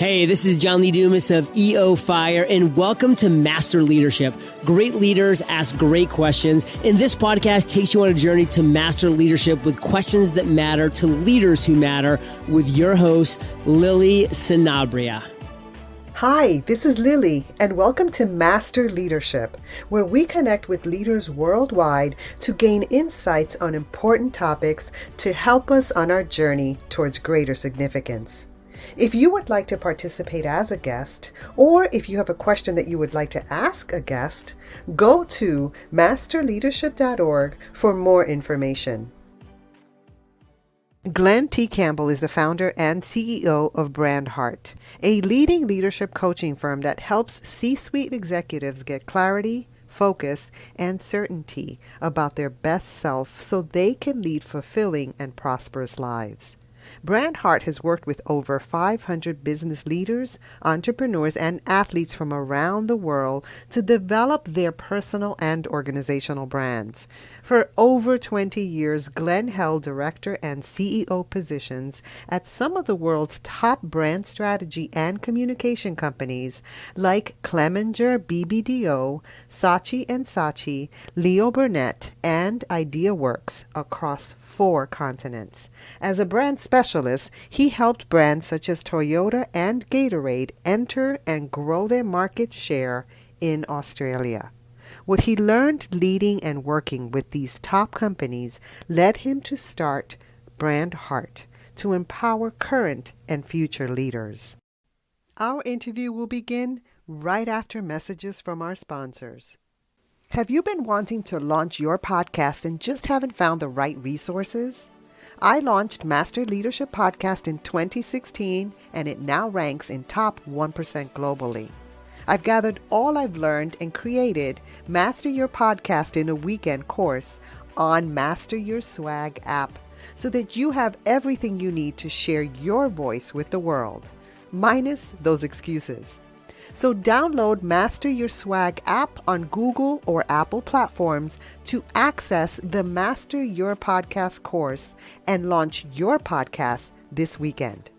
Hey, this is John Lee Dumas of EO Fire, and welcome to Master Leadership. Great leaders ask great questions, and this podcast takes you on a journey to master leadership with questions that matter to leaders who matter with your host, Lily Sanabria. Hi, this is Lily, and welcome to Master Leadership, where we connect with leaders worldwide to gain insights on important topics to help us on our journey towards greater significance. If you would like to participate as a guest, or if you have a question that you would like to ask a guest, go to masterleadership.org for more information. Glen T. Campbell is the founder and CEO of Brandheart, a leading leadership coaching firm that helps C-suite executives get clarity, focus, and certainty about their best self so they can lead fulfilling and prosperous lives. Brandheart has worked with over 500 business leaders, entrepreneurs, and athletes from around the world to develop their personal and organizational brands. For over 20 years, Glen held director and CEO positions at some of the world's top brand strategy and communication companies like Clemenger BBDO, Saatchi and Saatchi, Burnett, and IdeaWorks across 4 continents. As a brand specialist, he helped brands such as Toyota and Gatorade enter and grow their market share in Australia. What he learned leading and working with these top companies led him to start Brandheart to empower current and future leaders. Our interview will begin right after messages from our sponsors. Have you been wanting to launch your podcast and just haven't found the right resources? I launched Master Leadership Podcast in 2016, and it now ranks in top 1% globally. I've gathered all I've learned and created Master Your Podcast in a Weekend course on Master Your Swag app so that you have everything you need to share your voice with the world, minus those excuses. So download Master Your Swag app on Google or Apple platforms to access the Master Your Podcast course and launch your podcast this weekend.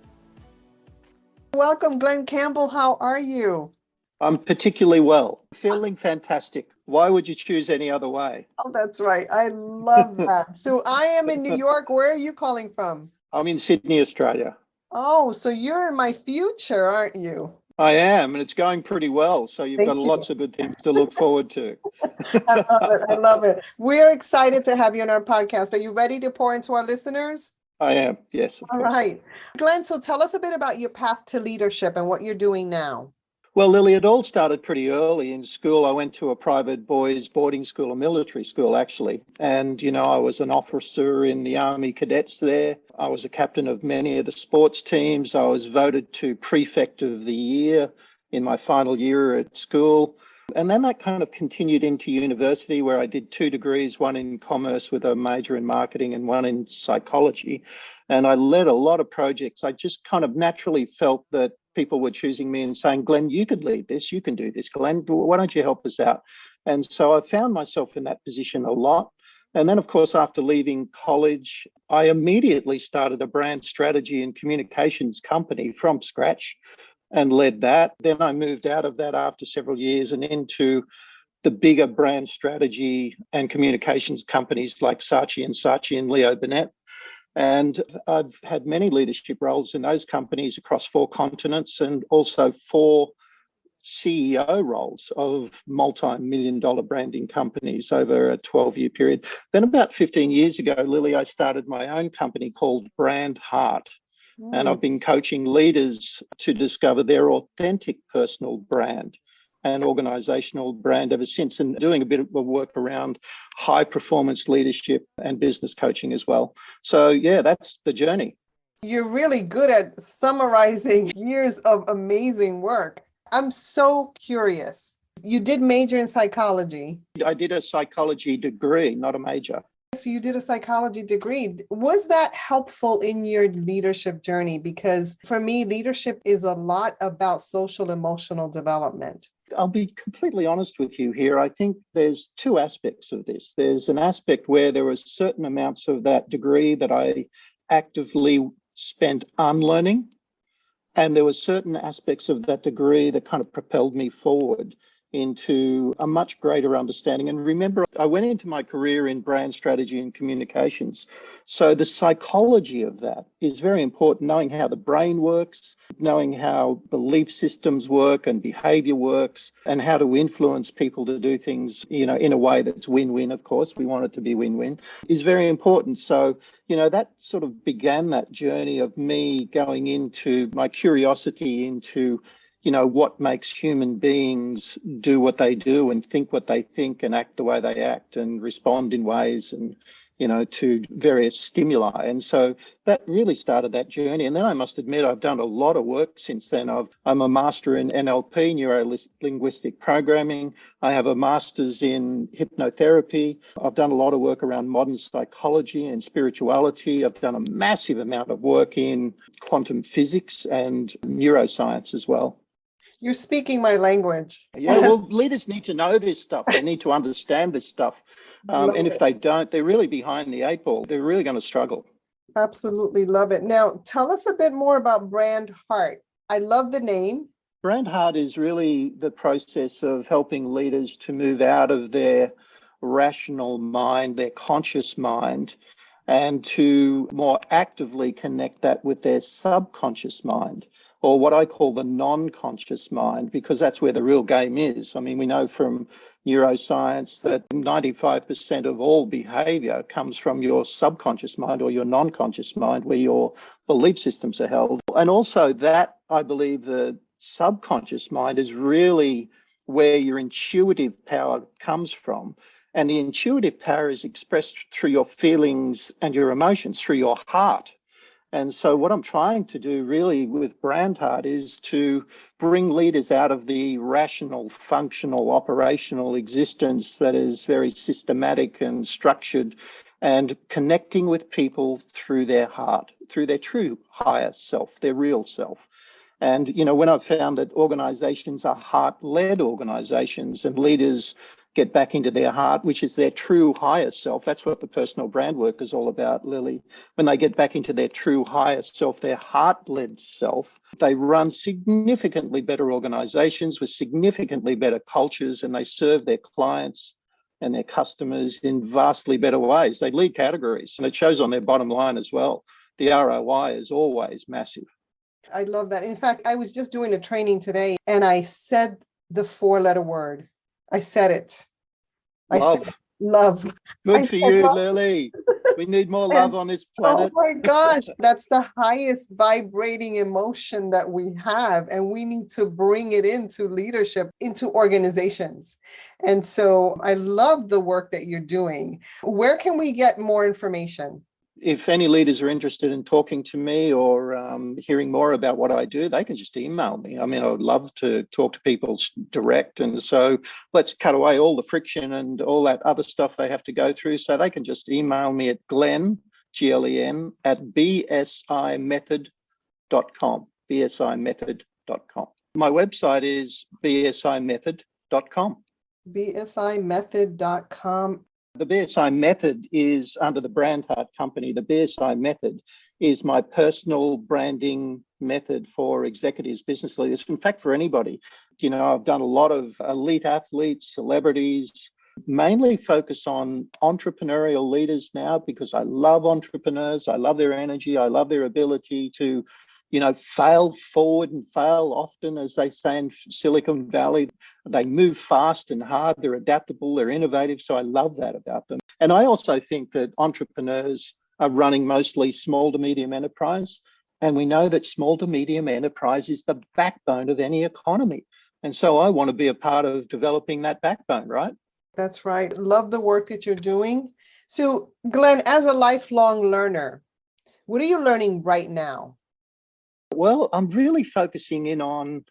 Welcome, Glen Campbell. How are you? I'm particularly well. Feeling fantastic. Why would you choose any other way? Oh, that's right. I love that. So I am in New York. Where are you calling from? I'm in Sydney, Australia. Oh, so you're in my future, aren't you? I am, and it's going pretty well. So you've got lots of good things to look forward to. I love it. I love it. We're excited to have you on our podcast. Are you ready to pour into our listeners? I am, yes. All right. Glen, so tell us a bit about your path to leadership and what you're doing now. Well, Lily, it all started pretty early in school. I went to a private boys' boarding school, a military school, actually. And, I was an officer in the Army cadets there. I was a captain of many of the sports teams. I was voted to prefect of the year in my final year at school. And then that kind of continued into university, where I did 2 degrees, one in commerce with a major in marketing and one in psychology. And I led a lot of projects. I just kind of naturally felt that people were choosing me and saying, Glen, you could lead this, you can do this. Glen, why don't you help us out? And so I found myself in that position a lot. And then, of course, after leaving college, I immediately started a brand strategy and communications company from scratch and led that. Then I moved out of that after several years and into the bigger brand strategy and communications companies like Saatchi and Burnett. And I've had many leadership roles in those companies across 4 continents and also 4 CEO roles of multi-million-dollar branding companies over a 12-year period. Then about 15 years ago, Lily, I started my own company called Brandheart. And I've been coaching leaders to discover their authentic personal brand and organizational brand ever since, and doing a bit of work around high performance leadership and business coaching as well. So yeah, that's the journey. You're really good at summarizing years of amazing work. I'm so curious. You did major in psychology. I did a psychology degree, not a major. So you did a psychology degree. Was that helpful in your leadership journey? Because for me, leadership is a lot about social emotional development. I'll be completely honest with you here. I think there's 2 aspects of this. There's an aspect where there was certain amounts of that degree that I actively spent unlearning. And there were certain aspects of that degree that kind of propelled me forward into a much greater understanding. And remember, I went into my career in brand strategy and communications. So the psychology of that is very important, knowing how the brain works, knowing how belief systems work and behavior works, and how to influence people to do things, in a way that's win-win, of course. We want it to be win-win, is very important. So, that sort of began that journey of me going into my curiosity into what makes human beings do what they do and think what they think and act the way they act and respond in ways and, to various stimuli. And so that really started that journey. And then I must admit, I've done a lot of work since then. I'm a master in NLP, neuro-linguistic programming. I have a master's in hypnotherapy. I've done a lot of work around modern psychology and spirituality. I've done a massive amount of work in quantum physics and neuroscience as well. You're speaking my language. Yeah, well, leaders need to know this stuff. They need to understand this stuff. And if they don't, they're really behind the eight ball. They're really going to struggle. Absolutely love it. Now, tell us a bit more about Brandheart. I love the name. Brandheart is really the process of helping leaders to move out of their rational mind, their conscious mind, and to more actively connect that with their subconscious mind, or what I call the non-conscious mind, because that's where the real game is. I mean, we know from neuroscience that 95% of all behavior comes from your subconscious mind or your non-conscious mind, where your belief systems are held. And also that, I believe, the subconscious mind is really where your intuitive power comes from. And the intuitive power is expressed through your feelings and your emotions, through your heart. And so what I'm trying to do really with Brandheart is to bring leaders out of the rational, functional, operational existence that is very systematic and structured, and connecting with people through their heart, through their true higher self, their real self. And, when I've found that organizations are heart-led organizations and leaders get back into their heart, which is their true higher self. That's what the personal brand work is all about, Lily. When they get back into their true higher self, their heart-led self, they run significantly better organizations with significantly better cultures, and they serve their clients and their customers in vastly better ways. They lead categories, and it shows on their bottom line as well. The ROI is always massive. I love that. In fact, I was just doing a training today and I said the 4-letter word. I said it. Love. I said love. Good for you, Lily. We need more love on this planet. Oh my gosh, that's the highest vibrating emotion that we have. And we need to bring it into leadership, into organizations. And so I love the work that you're doing. Where can we get more information? If any leaders are interested in talking to me or hearing more about what I do, they can just email me. I mean, I would love to talk to people direct. And so let's cut away all the friction and all that other stuff they have to go through. So they can just email me at Glen, Glen, at bsimethod.com, bsimethod.com. My website is bsimethod.com. bsimethod.com. The BSI method is under the Brandheart company. The BSI method is my personal branding method for executives, business leaders, in fact, for anybody. I've done a lot of elite athletes, celebrities, mainly focus on entrepreneurial leaders now because I love entrepreneurs. I love their energy. I love their ability to fail forward and fail often, as they say in Silicon Valley. They move fast and hard. They're adaptable. They're innovative. So I love that about them. And I also think that entrepreneurs are running mostly small to medium enterprise. And we know that small to medium enterprise is the backbone of any economy. And so I want to be a part of developing that backbone, right? That's right. Love the work that you're doing. So, Glen, as a lifelong learner, what are you learning right now? Well, I'm really focusing in on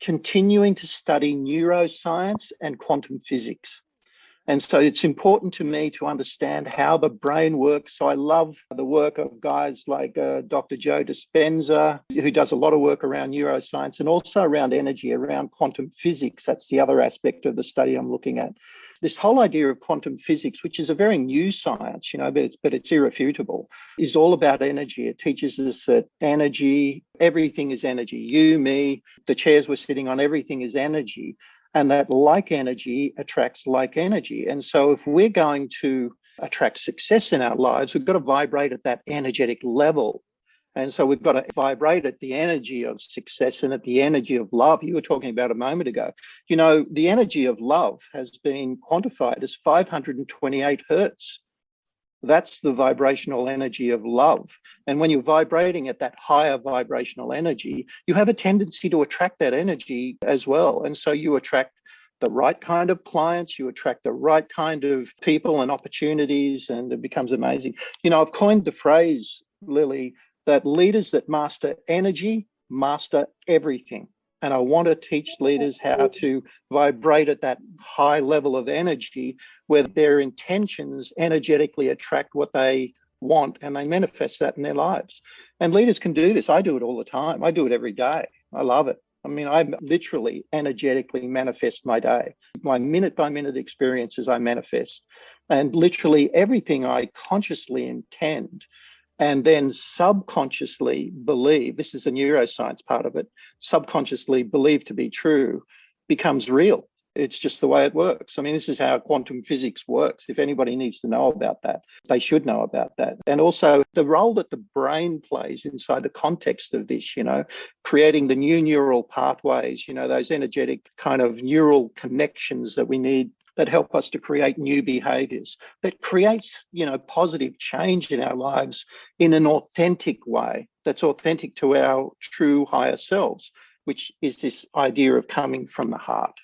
continuing to study neuroscience and quantum physics. And so it's important to me to understand how the brain works. So I love the work of guys like Dr. Joe Dispenza, who does a lot of work around neuroscience and also around energy, around quantum physics. That's the other aspect of the study I'm looking at. This whole idea of quantum physics, which is a very new science, but it's irrefutable, is all about energy. It teaches us that energy, everything is energy. You, me, the chairs we're sitting on, everything is energy. And that like energy attracts like energy. And so if we're going to attract success in our lives, we've got to vibrate at that energetic level. And so we've got to vibrate at the energy of success and at the energy of love. You were talking about a moment ago. The energy of love has been quantified as 528 hertz. That's the vibrational energy of love. And when you're vibrating at that higher vibrational energy, you have a tendency to attract that energy as well. And so you attract the right kind of clients, you attract the right kind of people and opportunities, and it becomes amazing. I've coined the phrase, Lily, that leaders that master energy master everything. And I want to teach leaders how to vibrate at that high level of energy where their intentions energetically attract what they want and they manifest that in their lives. And leaders can do this. I do it all the time. I do it every day. I love it. I literally energetically manifest my day. My minute by minute experiences I manifest. And literally everything I consciously intend and then subconsciously believe, this is the neuroscience part of it, subconsciously believe to be true, becomes real. It's just the way it works. This is how quantum physics works. If anybody needs to know about that, they should know about that. And also the role that the brain plays inside the context of this, creating the new neural pathways, those energetic kind of neural connections that we need that help us to create new behaviors, that creates, positive change in our lives in an authentic way that's authentic to our true higher selves, which is this idea of coming from the heart.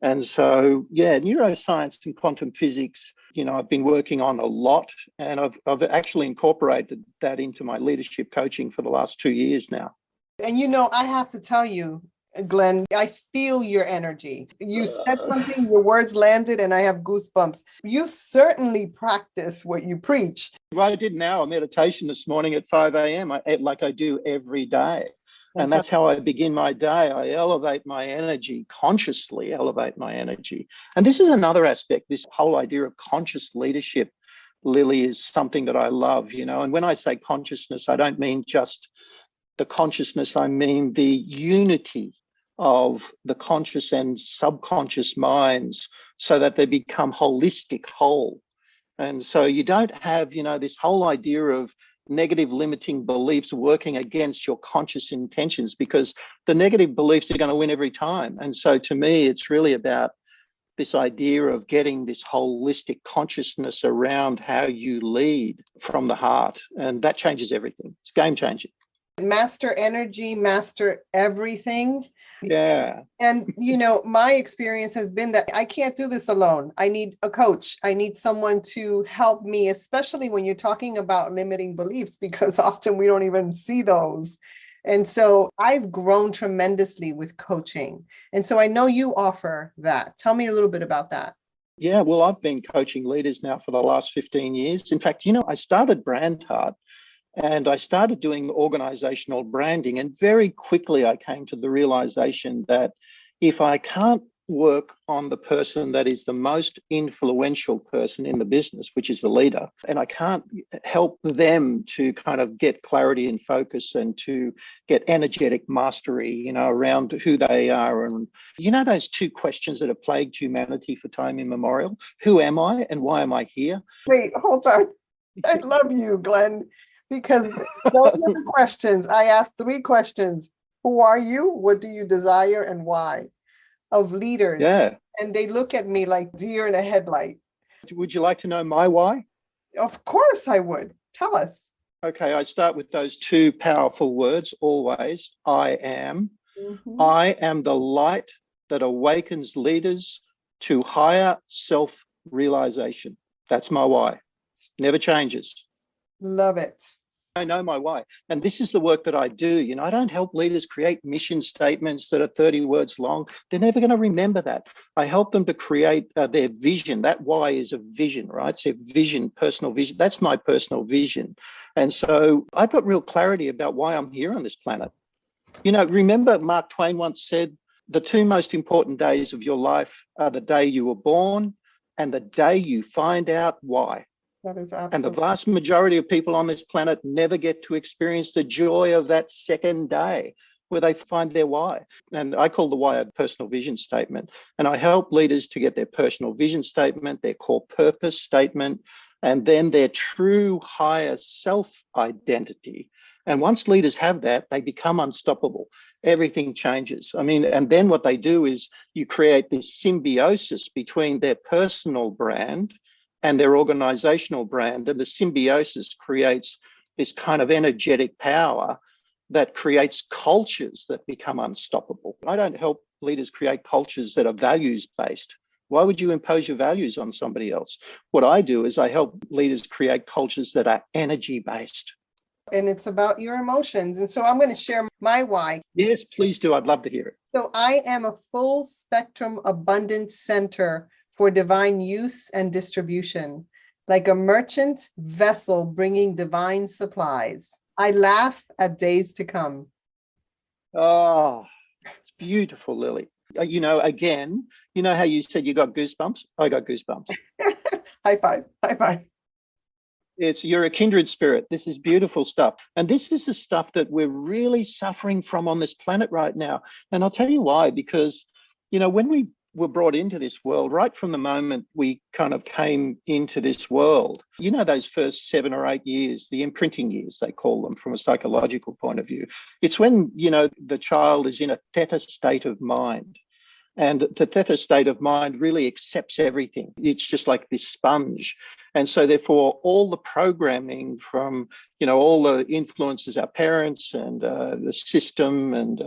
And so, neuroscience and quantum physics, I've been working on a lot, and I've actually incorporated that into my leadership coaching for the last 2 years now. And I have to tell you, Glenn, I feel your energy. You said something, your words landed, and I have goosebumps. You certainly practice what you preach. Well, I did now a meditation this morning at 5 a.m., like I do every day. And that's how I begin my day. I elevate my energy, consciously elevate my energy. And this is another aspect, this whole idea of conscious leadership, Lily, is something that I love, And when I say consciousness, I don't mean just the consciousness, I mean the unity of the conscious and subconscious minds so that they become holistic, whole. And so you don't have, this whole idea of negative limiting beliefs working against your conscious intentions, because the negative beliefs are going to win every time. And so to me, it's really about this idea of getting this holistic consciousness around how you lead from the heart. And that changes everything. It's game changing. Master energy, master everything. Yeah. And, my experience has been that I can't do this alone. I need a coach. I need someone to help me, especially when you're talking about limiting beliefs, because often we don't even see those. And so I've grown tremendously with coaching. And so I know you offer that. Tell me a little bit about that. Yeah, well, I've been coaching leaders now for the last 15 years. In fact, I started Brandheart. And I started doing organizational branding. And very quickly, I came to the realization that if I can't work on the person that is the most influential person in the business, which is the leader, and I can't help them to kind of get clarity and focus and to get energetic mastery, around who they are. And those two questions that have plagued humanity for time immemorial: who am I and why am I here? Wait, hold on. I love you, Glenn. Because those are the questions. I asked 3 questions. Who are you? What do you desire? And why? Of leaders. Yeah. And they look at me like deer in a headlight. Would you like to know my why? Of course I would. Tell us. Okay, I start with those 2 powerful words, always. I am. Mm-hmm. I am the light that awakens leaders to higher self-realization. That's my why. Never changes. Love it. I know my why. And this is the work that I do. You know, I don't help leaders create mission statements that are 30 words long. They're never going to remember that. I help them to create their vision. That why is a vision, right? It's a vision, personal vision. That's my personal vision. And so I've got real clarity about why I'm here on this planet. You know, remember Mark Twain once said, the two most important days of your life are the day you were born and the day you find out why. That is absolutely. And the vast majority of people on this planet never get to experience the joy of that second day where they find their why. And I call the why a personal vision statement. And I help leaders to get their personal vision statement, their core purpose statement, and then their true higher self identity. And once leaders have that, they become unstoppable. Everything changes. I mean, and then what they do is you create this symbiosis between their personal brand and their organizational brand. And the symbiosis creates this kind of energetic power that creates cultures that become unstoppable. I don't help leaders create cultures that are values-based. Why would you impose your values on somebody else? What I do is I help leaders create cultures that are energy-based. And it's about your emotions. And so I'm going to share my why. Yes, please do. I'd love to hear it. So I am a full spectrum abundance center for divine use and distribution, like a merchant vessel bringing divine supplies. I laugh at days to come. Oh, it's beautiful, Lily. You know, again, you know how you said you got goosebumps? I got goosebumps. High five, high five. You're a kindred spirit. This is beautiful stuff. And this is the stuff that we're really suffering from on this planet right now. And I'll tell you why, because, you know, when we were brought into this world, right from the moment we kind of came into this world, you know, those first 7 or 8 years, the imprinting years, they call them from a psychological point of view. It's when, you know, the child is in a theta state of mind. And the theta state of mind really accepts everything. It's just like this sponge. And so therefore, all the programming from, you know, all the influences, our parents and the system and,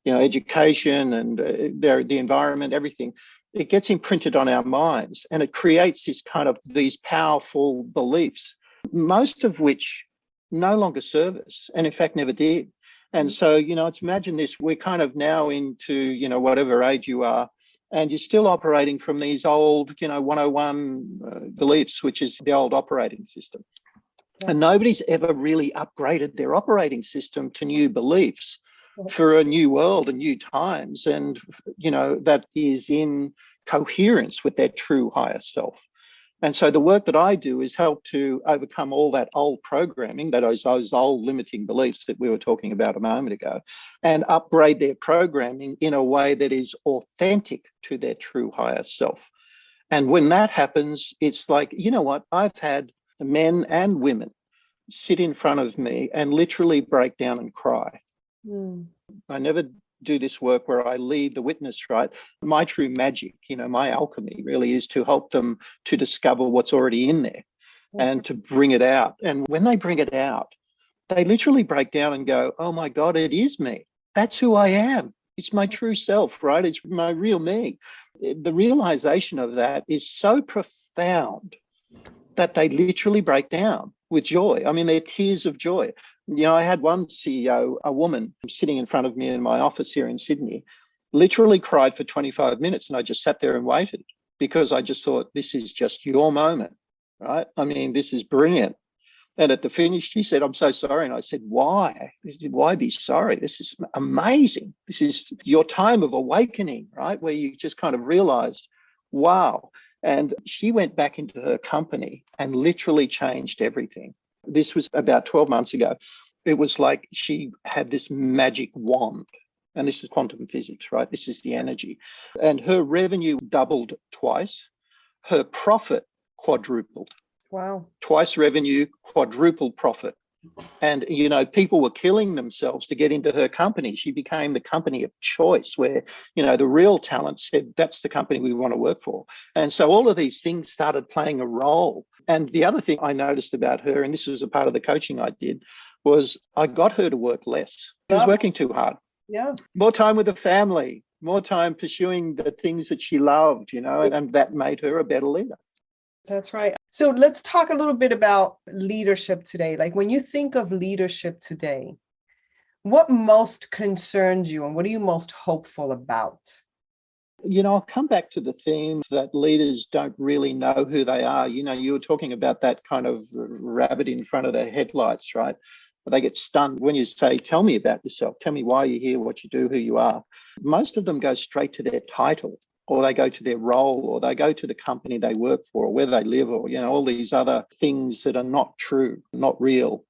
you know, education and the environment, everything, it gets imprinted on our minds and it creates this kind of these powerful beliefs, most of which no longer serve us and in fact never did. And so, you know, let's imagine this, we're kind of now into, you know, whatever age you are, and you're still operating from these old, you know, 101 beliefs, which is the old operating system. Yeah. And nobody's ever really upgraded their operating system to new beliefs for a new world and new times. And, you know, that is in coherence with their true higher self. And so the work that I do is help to overcome all that old programming, those old limiting beliefs that we were talking about a moment ago, and upgrade their programming in a way that is authentic to their true higher self. And when that happens, it's like, you know what, I've had men and women sit in front of me and literally break down and cry. I never do this work where I lead the witness, right? My true magic, you know, my alchemy really is to help them to discover what's already in there and to bring it out. And when they bring it out, they literally break down and go, oh my God, it is me. That's who I am. It's my true self, right? It's my real me. The realization of that is so profound that they literally break down with joy. I mean, they're tears of joy. You know, I had one CEO, a woman sitting in front of me in my office here in Sydney, literally cried for 25 minutes. And I just sat there and waited because I just thought, this is just your moment, right? I mean, this is brilliant. And at the finish, she said, I'm so sorry. And I said, why? Why be sorry? This is amazing. This is your time of awakening, right? Where you just kind of realized, wow. And she went back into her company and literally changed everything. This was about 12 months ago. It was like she had this magic wand. And this is quantum physics, right? This is the energy. And her revenue doubled twice. Her profit quadrupled. Wow. Twice revenue, quadruple profit. And, you know, people were killing themselves to get into her company. She became the company of choice where, you know, the real talent said, that's the company we want to work for. And so all of these things started playing a role. And the other thing I noticed about her, and this was a part of the coaching I did, was I got her to work less. She was working too hard. Yeah. More time with the family, more time pursuing the things that she loved, you know, and that made her a better leader. That's right. So let's talk a little bit about leadership today. Like when you think of leadership today, what most concerns you and what are you most hopeful about? I'll come back to the theme that leaders don't really know who they are. You were talking about that kind of rabbit in front of the headlights, right? They get stunned when you say, tell me about yourself. Tell me why you're here, what you do, who you are. Most of them go straight to their title, or they go to their role, or they go to the company they work for, or where they live, or, all these other things that are not true, not real.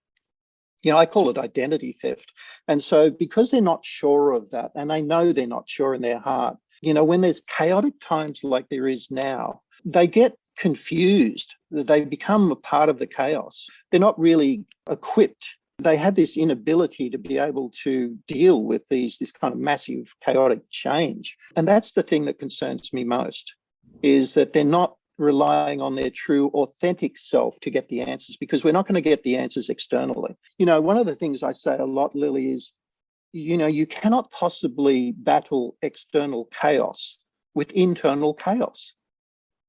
I call it identity theft. And so because they're not sure of that, and they know they're not sure in their heart, when there's chaotic times like there is now, they get confused. They become a part of the chaos. They're not really equipped. They have this inability to be able to deal with this kind of massive chaotic change. And that's the thing that concerns me most, is that they're not relying on their true, authentic self to get the answers, because we're not going to get the answers externally. One of the things I say a lot, Lily, is, you cannot possibly battle external chaos with internal chaos,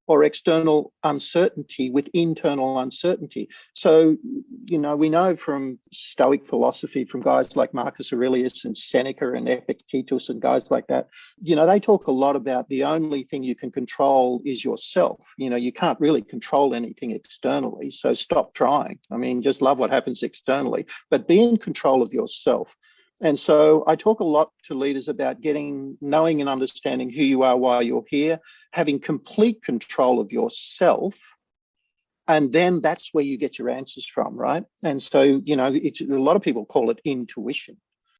or external uncertainty with internal uncertainty. So, we know from Stoic philosophy, from guys like Marcus Aurelius and Seneca and Epictetus and guys like that, they talk a lot about the only thing you can control is yourself. You can't really control anything externally, so stop trying. Just love what happens externally, but be in control of yourself. And so I talk a lot to leaders about knowing and understanding who you are, why you're here, having complete control of yourself. And then that's where you get your answers from, right? And so, a lot of people call it intuition.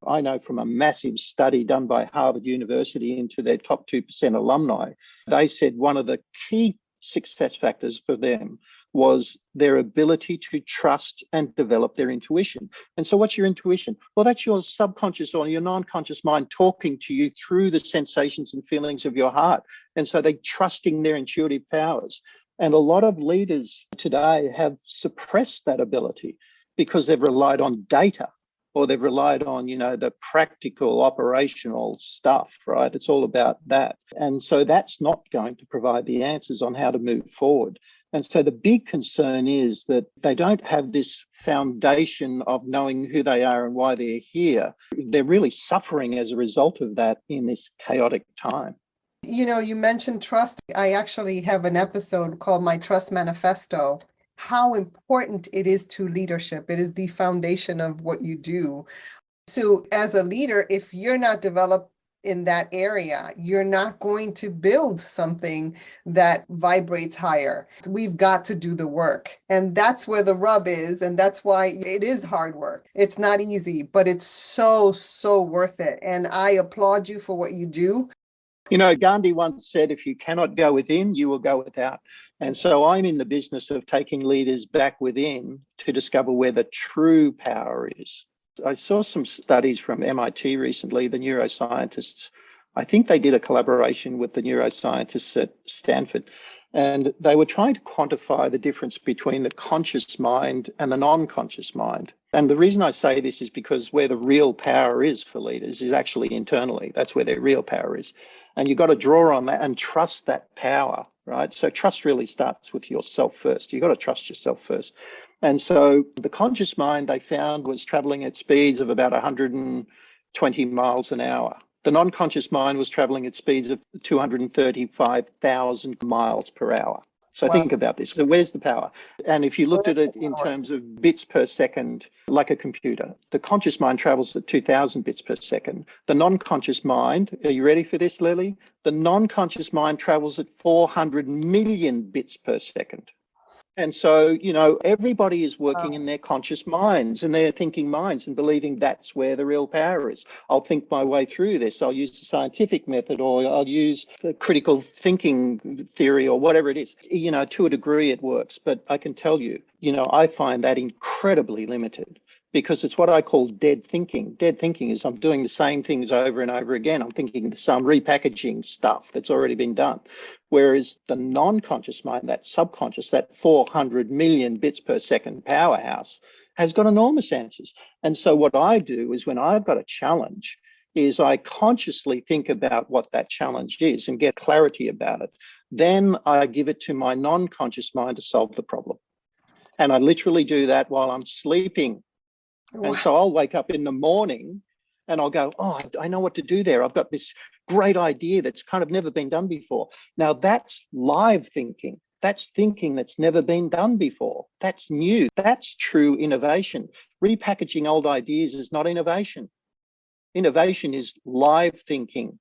I know from a massive study done by Harvard University into their top 2% alumni, they said one of the key success factors for them was their ability to trust and develop their intuition. And so what's your intuition? Well, that's your subconscious or your non-conscious mind talking to you through the sensations and feelings of your heart. And so they're trusting their intuitive powers. And a lot of leaders today have suppressed that ability because they've relied on data, or they've relied on, the practical operational stuff, right? It's all about that. And so that's not going to provide the answers on how to move forward. And so the big concern is that they don't have this foundation of knowing who they are and why they're here. They're really suffering as a result of that in this chaotic time. You mentioned trust. I actually have an episode called My Trust Manifesto. How important it is to leadership. It is the foundation of what you do. So as a leader, if you're not developed in that area, you're not going to build something that vibrates higher. We've got to do the work. And that's where the rub is. And that's why it is hard work. It's not easy, but it's so, so worth it. And I applaud you for what you do. Gandhi once said, if you cannot go within, you will go without. And so I'm in the business of taking leaders back within to discover where the true power is. I saw some studies from MIT recently, the neuroscientists. I think they did a collaboration with the neuroscientists at Stanford, and they were trying to quantify the difference between the conscious mind and the non-conscious mind. And the reason I say this is because where the real power is for leaders is actually internally. That's where their real power is. And you've got to draw on that and trust that power, right? So trust really starts with yourself first. You've got to trust yourself first. And so the conscious mind, they found, was traveling at speeds of about 120 miles an hour. The non-conscious mind was traveling at speeds of 235,000 miles per hour. So Think about this. So where's the power? And if you looked at it in terms of bits per second, like a computer, the conscious mind travels at 2,000 bits per second. The non-conscious mind, are you ready for this, Lily? The non-conscious mind travels at 400 million bits per second. And so, everybody is working in their conscious minds and their thinking minds and believing that's where the real power is. I'll think my way through this. I'll use the scientific method, or I'll use the critical thinking theory, or whatever it is. To a degree it works, but I can tell you, I find that incredibly limited, because it's what I call dead thinking. Dead thinking is I'm doing the same things over and over again. I'm thinking some repackaging stuff that's already been done. Whereas the non-conscious mind, that subconscious, that 400 million bits per second powerhouse, has got enormous answers. And so what I do is, when I've got a challenge, is I consciously think about what that challenge is and get clarity about it. Then I give it to my non-conscious mind to solve the problem. And I literally do that while I'm sleeping. Wow. And so I'll wake up in the morning and I'll go, oh, I know what to do there. I've got this great idea that's kind of never been done before. Now that's live thinking. That's thinking that's never been done before. That's new. That's true innovation. Repackaging old ideas is not innovation. Innovation is live thinking.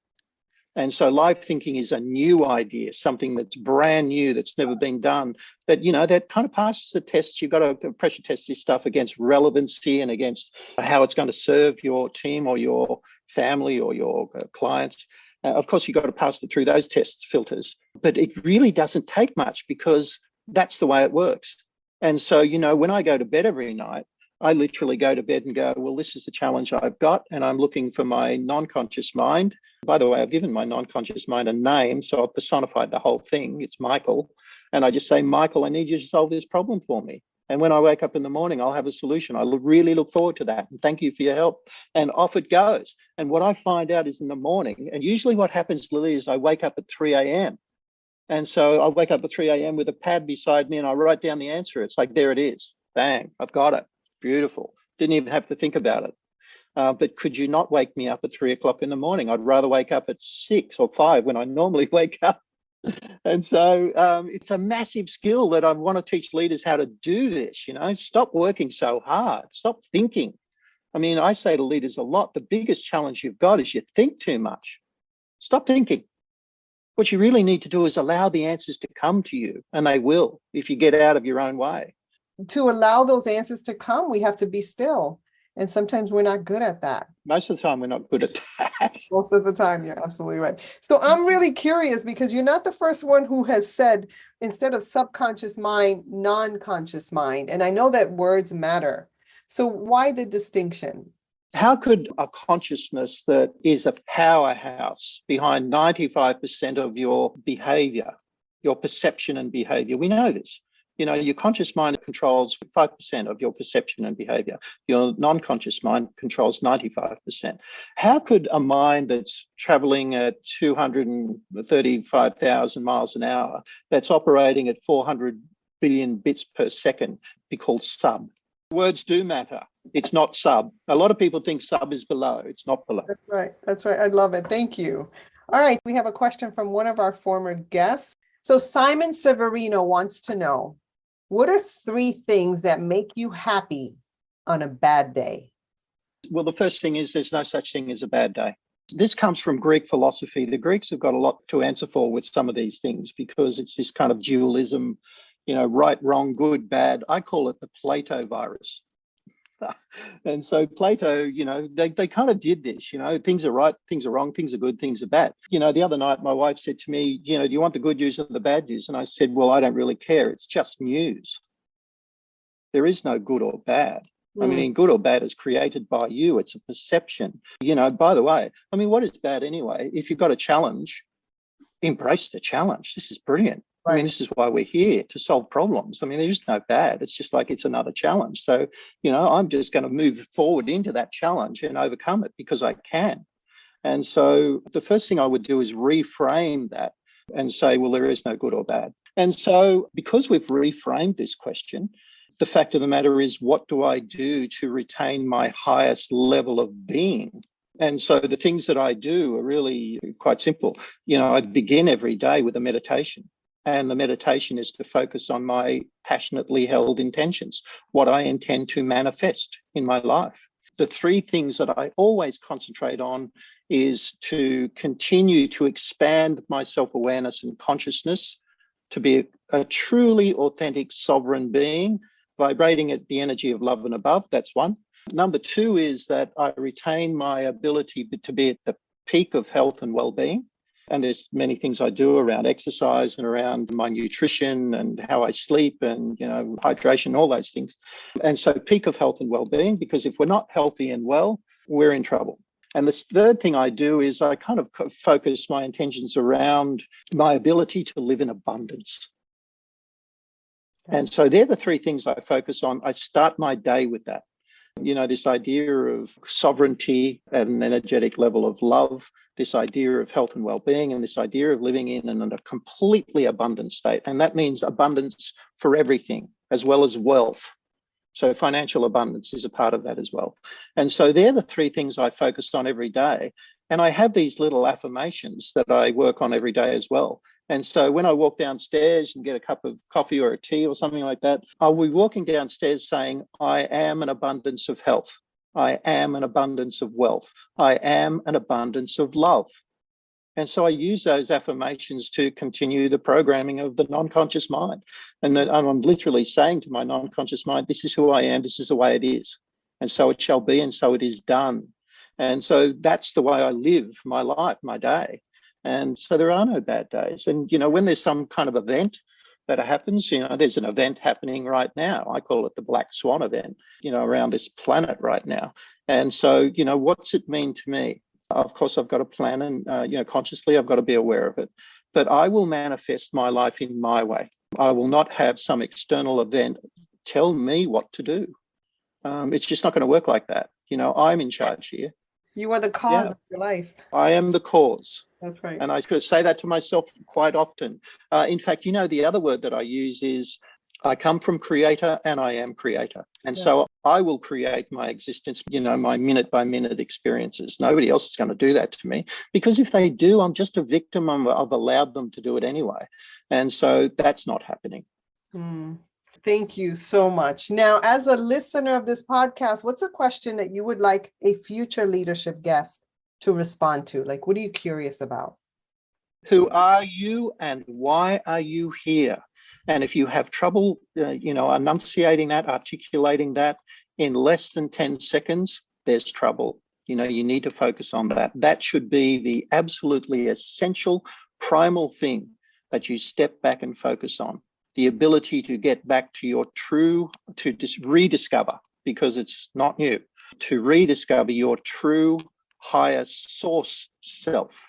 And so live thinking is a new idea, something that's brand new, that's never been done, that, that kind of passes the tests. You've got to pressure test this stuff against relevancy and against how it's going to serve your team or your family or your clients. Of course, you've got to pass it through those test filters, but it really doesn't take much because that's the way it works. And so, when I go to bed every night, I literally go to bed and go, well, this is the challenge I've got, and I'm looking for my non-conscious mind. By the way, I've given my non-conscious mind a name, so I've personified the whole thing. It's Michael. And I just say, Michael, I need you to solve this problem for me. And when I wake up in the morning, I'll have a solution. I really look forward to that. And thank you for your help. And off it goes. And what I find out is in the morning, and usually what happens, Lily, is I wake up at 3 a.m. And so I wake up at 3 a.m. with a pad beside me and I write down the answer. It's like, there it is. Bang, I've got it. Beautiful. Didn't even have to think about it. But could you not wake me up at 3 o'clock in the morning? I'd rather wake up at 6 or 5 when I normally wake up. And so it's a massive skill that I want to teach leaders how to do this. Stop working so hard. Stop thinking. I mean, I say to leaders a lot, the biggest challenge you've got is you think too much. Stop thinking. What you really need to do is allow the answers to come to you, and they will if you get out of your own way. To allow those answers to come, we have to be still. And sometimes we're not good at that. Most of the time, we're not good at that. Most of the time, you're absolutely right. So I'm really curious because you're not the first one who has said, instead of subconscious mind, non-conscious mind. And I know that words matter. So why the distinction? How could a consciousness that is a powerhouse behind 95% of your behavior, your perception and behavior? We know this. Your conscious mind controls 5% of your perception and behavior. Your non-conscious mind controls 95%. How could a mind that's traveling at 235,000 miles an hour, that's operating at 400 billion bits per second, be called sub? Words do matter. It's not sub. A lot of people think sub is below. It's not below. That's right. That's right. I love it. Thank you. All right. We have a question from one of our former guests. So Simon Severino wants to know, what are 3 things that make you happy on a bad day? Well, the first thing is there's no such thing as a bad day. This comes from Greek philosophy. The Greeks have got a lot to answer for with some of these things because it's this kind of dualism, right, wrong, good, bad. I call it the Plato virus. And so Plato, they kind of did this, things are right, things are wrong, things are good, things are bad. The other night, my wife said to me, do you want the good news or the bad news? And I said, well, I don't really care. It's just news. There is no good or bad. I mean, good or bad is created by you. It's a perception. By the way, what is bad anyway? If you've got a challenge, embrace the challenge. This is brilliant. Right. I mean, this is why we're here, to solve problems. There's no bad. It's just like it's another challenge. So, I'm just going to move forward into that challenge and overcome it because I can. And so the first thing I would do is reframe that and say, well, there is no good or bad. And so because we've reframed this question, the fact of the matter is, what do I do to retain my highest level of being? And so the things that I do are really quite simple. I begin every day with a meditation. And the meditation is to focus on my passionately held intentions, what I intend to manifest in my life. The 3 things that I always concentrate on is to continue to expand my self-awareness and consciousness to be a truly authentic sovereign being, vibrating at the energy of love and above. That's 1. Number 2 is that I retain my ability to be at the peak of health and well-being. And there's many things I do around exercise and around my nutrition and how I sleep and, hydration, all those things. And so peak of health and well-being, because if we're not healthy and well, we're in trouble. And the third thing I do is I kind of focus my intentions around my ability to live in abundance. And so they're the 3 things I focus on. I start my day with that. This idea of sovereignty at an energetic level of love, this idea of health and well-being, and this idea of living in a completely abundant state. And that means abundance for everything, as well as wealth. So financial abundance is a part of that as well. And so they're the three things I focus on every day. And I have these little affirmations that I work on every day as well. And so when I walk downstairs and get a cup of coffee or a tea or something like that, I'll be walking downstairs saying, I am an abundance of health. I am an abundance of wealth. I am an abundance of love. And so I use those affirmations to continue the programming of the non-conscious mind. And that I'm literally saying to my non-conscious mind, this is who I am, this is the way it is. And so it shall be, and so it is done. And so that's the way I live my life, my day. And so there are no bad days. And, when there's some kind of event that happens, there's an event happening right now. I call it the Black Swan event, around this planet right now. And so, what's it mean to me? Of course, I've got a plan and, consciously, I've got to be aware of it. But I will manifest my life in my way. I will not have some external event tell me what to do. It's just not going to work like that. I'm in charge here. You are the cause of your life. I am the cause. That's right. And I could say that to myself quite often. In fact, the other word that I use is I come from creator and I am creator. And so I will create my existence, my minute by minute experiences. Nobody else is going to do that to me, because if they do, I'm just a victim. I've allowed them to do it anyway. And so that's not happening. Thank you so much. Now, as a listener of this podcast, what's a question that you would like a future leadership guest to respond to? Like, what are you curious about? Who are you and why are you here? And if you have trouble, enunciating that, articulating that in less than 10 seconds, there's trouble. You need to focus on that. That should be the absolutely essential, primal thing that you step back and focus on. The ability to get back to your to rediscover, because it's not new, to rediscover your true higher source self.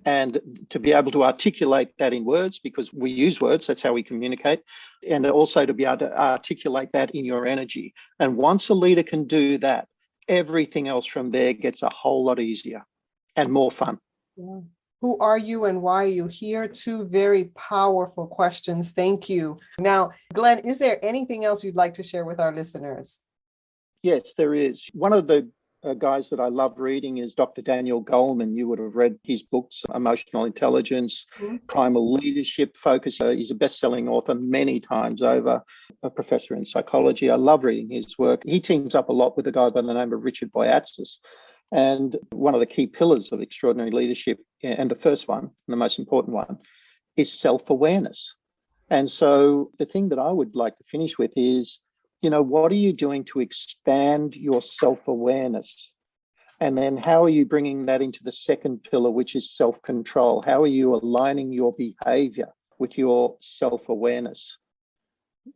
And to be able to articulate that in words, because we use words, that's how we communicate, and also to be able to articulate that in your energy. And once a leader can do that, everything else from there gets a whole lot easier and more fun. Yeah. Who are you and why are you here? Two very powerful questions. Thank you. Now, Glen, is there anything else you'd like to share with our listeners? Yes, there is. One of the guys that I love reading is Dr. Daniel Goleman. You would have read his books, Emotional Intelligence, Primal Leadership, Focus. He's a best-selling author many times over, a professor in psychology. I love reading his work. He teams up a lot with a guy by the name of Richard Boyatzis. And one of the key pillars of extraordinary leadership, and the first one, and the most important one, is self-awareness. And so the thing that I would like to finish with is, what are you doing to expand your self-awareness? And then how are you bringing that into the second pillar, which is self-control? How are you aligning your behavior with your self-awareness?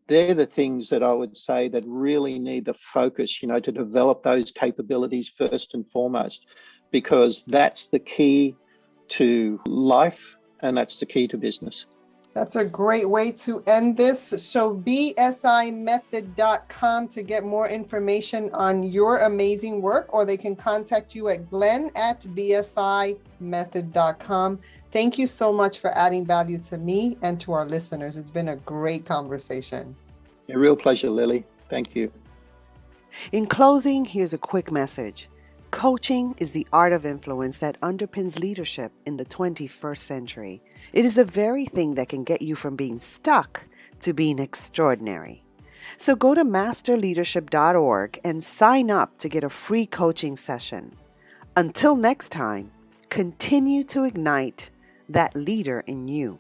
They're the things that I would say that really need the focus, to develop those capabilities first and foremost, because that's the key to life and that's the key to business. That's a great way to end this. So bsimethod.com to get more information on your amazing work, or they can contact you at glen@bsimethod.com. Thank you so much for adding value to me and to our listeners. It's been a great conversation. A real pleasure, Lily. Thank you. In closing, here's a quick message. Coaching is the art of influence that underpins leadership in the 21st century. It is the very thing that can get you from being stuck to being extraordinary. So go to masterleadership.org and sign up to get a free coaching session. Until next time, continue to ignite that leader in you.